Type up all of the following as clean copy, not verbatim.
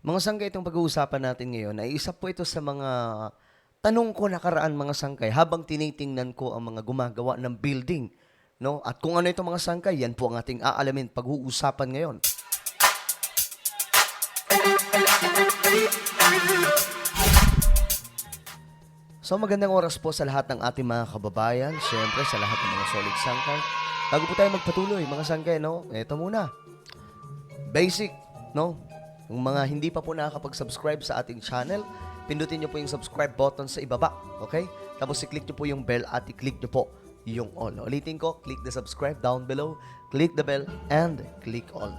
Mga sangkay itong pag-uusapan natin ngayon ay isa po ito sa mga tanong ko nakaraan mga sangkay habang tinitingnan ko ang mga gumagawa ng building. No? At kung ano itong mga sangkay, yan po ang ating aalamin pag-uusapan ngayon. So magandang oras po sa lahat ng ating mga kababayan, syempre sa lahat ng mga solid sangkay. Bago po tayo magpatuloy mga sangkay, no? Ito muna. Basic, no? Yung mga hindi pa po nakakapag-subscribe sa ating channel, pindutin nyo po yung subscribe button sa ibaba, okay? Tapos i-click nyo po yung bell at i-click nyo po yung all. Ulitin ko, click the subscribe down below, click the bell, and click all.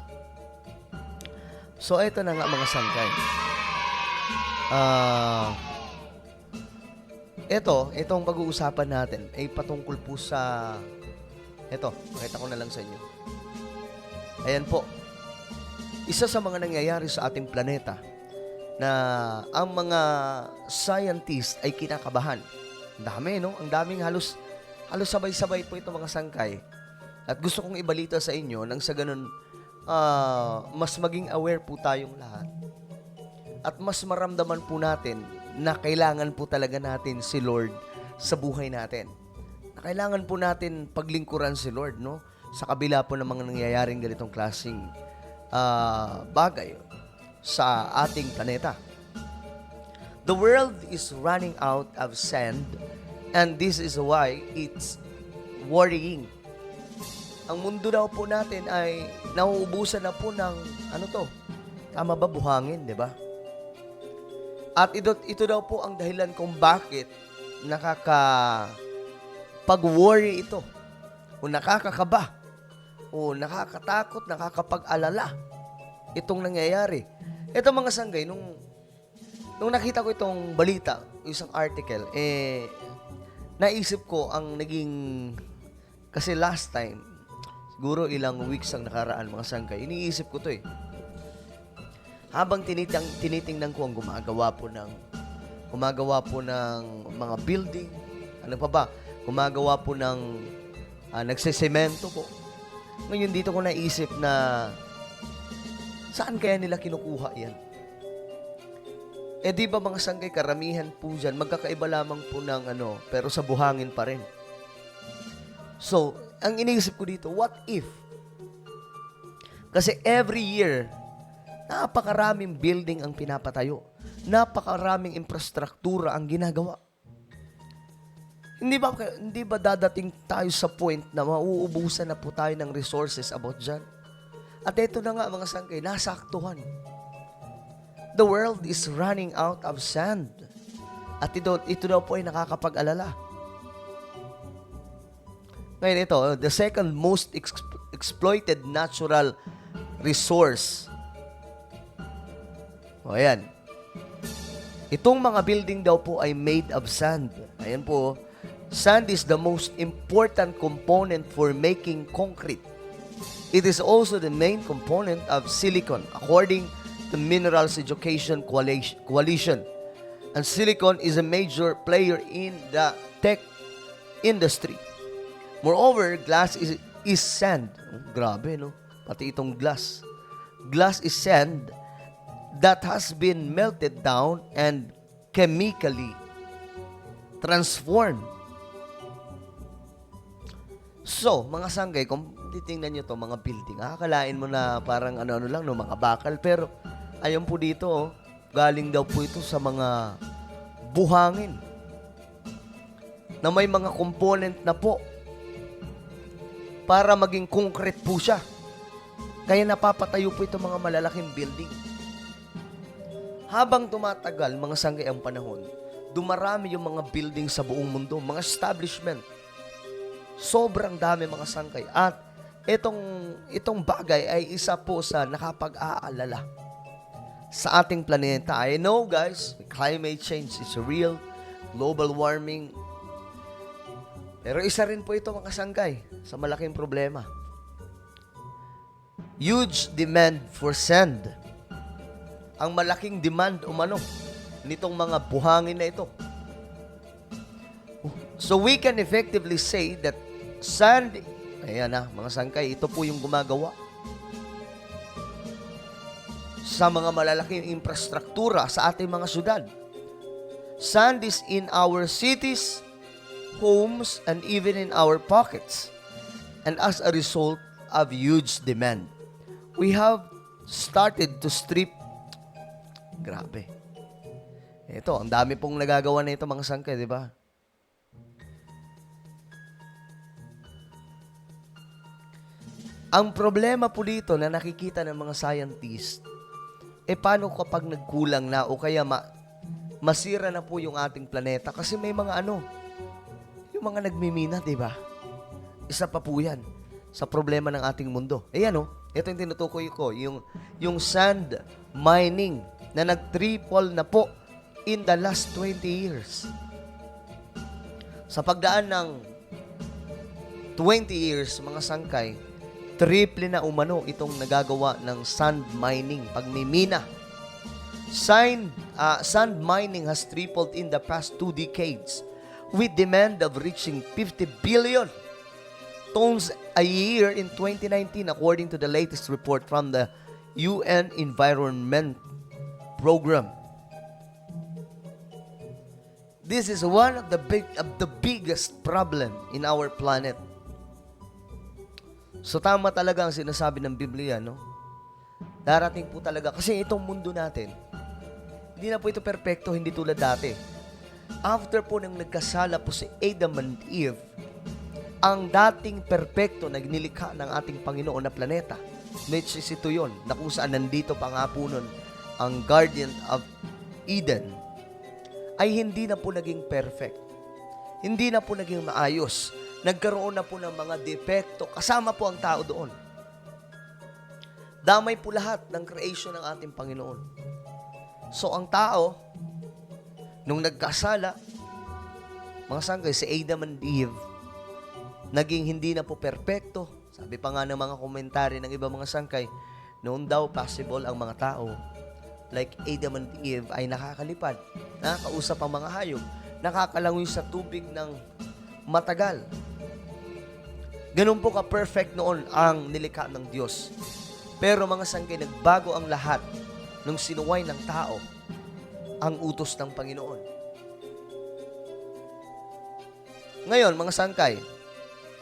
So, ito na nga mga sangkay. Itong pag-uusapan natin ay patungkol po sa, pakita ko na lang sa inyo. Ayan po. Isa sa mga nangyayari sa ating planeta na ang mga scientist ay kinakabahan. Ang dami, no? Ang daming halos sabay-sabay po ito mga sangkay. At gusto kong ibalita sa inyo nang sa ganun mas maging aware po tayong lahat. At mas maramdaman po natin na kailangan po talaga natin si Lord sa buhay natin. Na kailangan po natin paglingkuran si Lord, no? Sa kabila po ng mga nangyayaring ganitong klaseng bagay sa ating planeta. The world is running out of sand and this is why it's worrying. Ang mundo daw po natin ay nauubusan na po ng tama ba, buhangin, di ba? At ito daw po ang dahilan kung bakit pag-worry ito o nakakakaba o nakakatakot, nakakapag-alala itong nangyayari. Ito mga sanggay, nung nakita ko itong balita, isang article, naisip ko ang kasi last time, siguro ilang weeks ang nakaraan mga sanggay, iniisip ko to Habang tinitingnan ko ang gumagawa po ng mga building, ano pa ba, gumagawa po ng nagsesemento po. Ngayon dito ko naisip na saan kaya nila kinukuha yan? Di ba mga sanggay, karamihan po dyan, magkakaiba lamang po ng pero sa buhangin pa rin. So, ang iniisip ko dito, what if? Kasi every year, napakaraming building ang pinapatayo. Napakaraming infrastruktura ang ginagawa. Hindi ba dadating tayo sa point na mauubusan na po tayo ng resources about dyan? At ito na nga mga sangkay, nasaktuhan. The world is running out of sand. At ito daw po ay nakakapag-alala. Ngayon ito, the second most exploited natural resource. O ayan. Itong mga building daw po ay made of sand. Ayan po. Sand is the most important component for making concrete. It is also the main component of silicon, according to Minerals Education Coalition. And silicon is a major player in the tech industry. Moreover, glass is sand. Grabe, no? Pati itong glass. Glass is sand that has been melted down and chemically transformed. So, mga sanggay, kung titingnan nyo to mga building, akalain mo na parang lang, no, mga bakal. Pero, ayon po dito, galing daw po ito sa mga buhangin na may mga component na po para maging concrete po siya. Kaya napapatayo po ito mga malalaking building. Habang tumatagal, mga sanggay, ang panahon, dumarami yung mga building sa buong mundo, mga establishment. Sobrang dami mga sangkay. At itong bagay ay isa po sa nakapag-aalala sa ating planeta. I know guys, climate change is real, global warming. Pero isa rin po ito mga sangkay sa malaking problema. Huge demand for sand. Ang malaking demand nitong mga buhangin na ito. So we can effectively say that sand, ayan na mga sangkay, ito po yung gumagawa sa mga malalaking infrastruktura sa ating mga syudad. Sand is in our cities, homes, and even in our pockets. And as a result of huge demand, we have started to strip. Grabe. Ito, ang dami pong nagagawa na ito mga sangkay, di ba? Ang problema po dito na nakikita ng mga scientists, paano kapag nagkulang na o kaya masira na po yung ating planeta? Kasi may mga yung mga nagmimina, di ba? Isa pa po yan sa problema ng ating mundo. Ayan ito yung tinutukoy ko, yung sand mining na nag-triple na po in the last 20 years. Sa pagdaan ng 20 years, mga sangkay, triple na umano itong nagagawa ng sand mining, pagmimina. Sand mining has tripled in the past 2 decades with demand of reaching 50 billion tons a year in 2019 according to the latest report from the UN Environment Program. This is one of the biggest problem in our planet. So tama talaga ang sinasabi ng Biblia, no? Darating po talaga kasi itong mundo natin, hindi na po ito perpekto, hindi tulad dati. After po nang nagkasala po si Adam and Eve, ang dating perpekto na nilikha ng ating Panginoon na planeta, which is ito yun, na kung saan nandito pa nga po nun, ang Garden of Eden, ay hindi na po naging perfect. Hindi na po naging maayos. Nagkaroon na po ng mga depekto. Kasama po ang tao doon. Damay po lahat ng creation ng ating Panginoon. So, ang tao, nung nagkasala, mga sangkay, si Adam and Eve, naging hindi na po perpekto. Sabi pa nga ng mga komentary ng iba mga sangkay, noon daw possible ang mga tao, like Adam and Eve, ay nakakalipad, nakakausap ang mga hayop, nakakalangoy sa tubig ng matagal. Ganun po ka-perfect noon ang nilikha ng Diyos. Pero mga sangkay, nagbago ang lahat nung sinuway ng tao ang utos ng Panginoon. Ngayon, mga sangkay,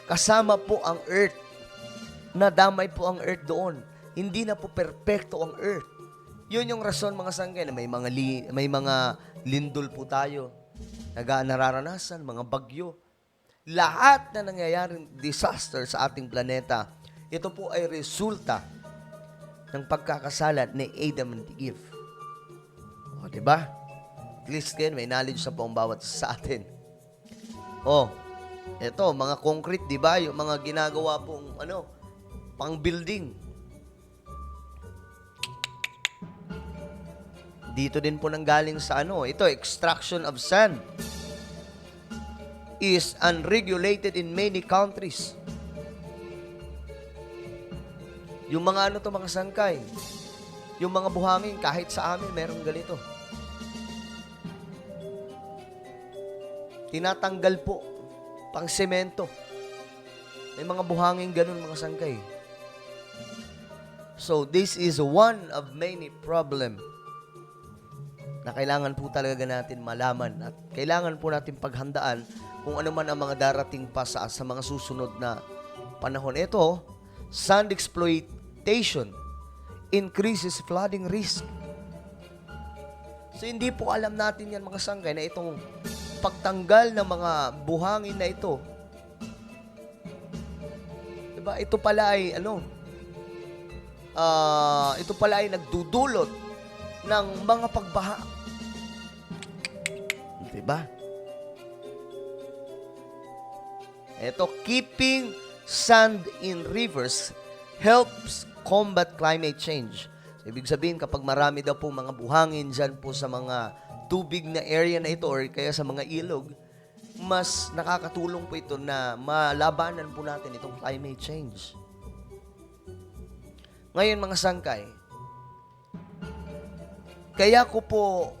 kasama po ang earth. Nadamay po ang earth doon. Hindi na po perpekto ang earth. Yun yung rason, mga sangkay, na may mga lindol po tayo. Nararanasan, mga bagyo. Lahat na nangyayaring disaster sa ating planeta, ito po ay resulta ng pagkakasala ni Adam and Eve. O, diba? At least kayo, may knowledge na po ang bawat sa atin. Ito, mga concrete, diba? Yung mga ginagawa pong, pang building. Dito din po nanggaling sa ito, extraction of sand is unregulated in many countries. Yung mga mga sangkay, yung mga buhangin, kahit sa amin, merong ganito. Tinatanggal po, pang semento. May mga buhangin ganun, mga sangkay. So, this is one of many problem na kailangan po talaga natin malaman at kailangan po natin paghandaan kung ano man ang mga darating pa sa mga susunod na panahon. Ito, sand exploitation increases flooding risk. So, hindi po alam natin yan, mga sangkay, na itong pagtanggal ng mga buhangin na ito, diba, ito pala ay ito pala ay nagdudulot ng mga pagbaha. Diba? Ito, keeping sand in rivers helps combat climate change. So, ibig sabihin, kapag marami daw po mga buhangin dyan po sa mga tubig na area na ito or kaya sa mga ilog, mas nakakatulong po ito na malabanan po natin itong climate change. Ngayon, mga sangkay, kaya ko po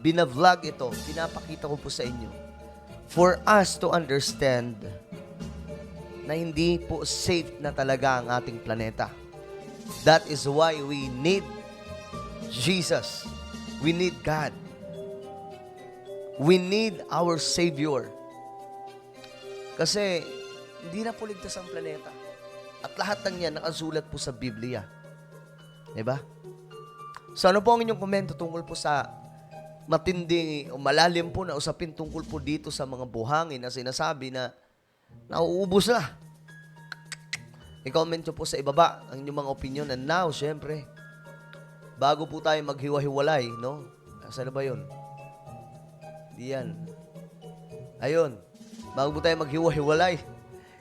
binavlog ito, pinapakita ko po sa inyo for us to understand na hindi po safe na talaga ang ating planeta. That is why we need Jesus. We need God. We need our Savior. Kasi hindi na po ligtas ang planeta. At lahat ng yan nakasulat po sa Biblia. Diba? So ano po ang inyong komento tungkol po sa matindi o malalim po na usapin tungkol po dito sa mga buhangin na sinasabi na nauubos na? I-comment nyo po sa ibaba ang inyong mga opinion. And now, syempre, bago po tayo maghiwa-hiwalay, no? Saan na ba yun? Di yan. Ayun. Bago po tayo maghiwa-hiwalay,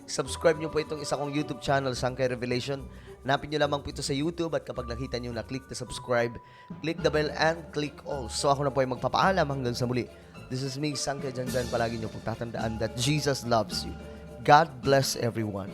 subscribe nyo po itong isa kong YouTube channel, Sangkay Revelation. Hanapin nyo lamang po ito sa YouTube at kapag nakita nyo na click the subscribe, click the bell and click all. So ako na po ay magpapaalam hanggang sa muli. This is me, Sangkay Janjan. Palagi nyo po tatandaan that Jesus loves you. God bless everyone.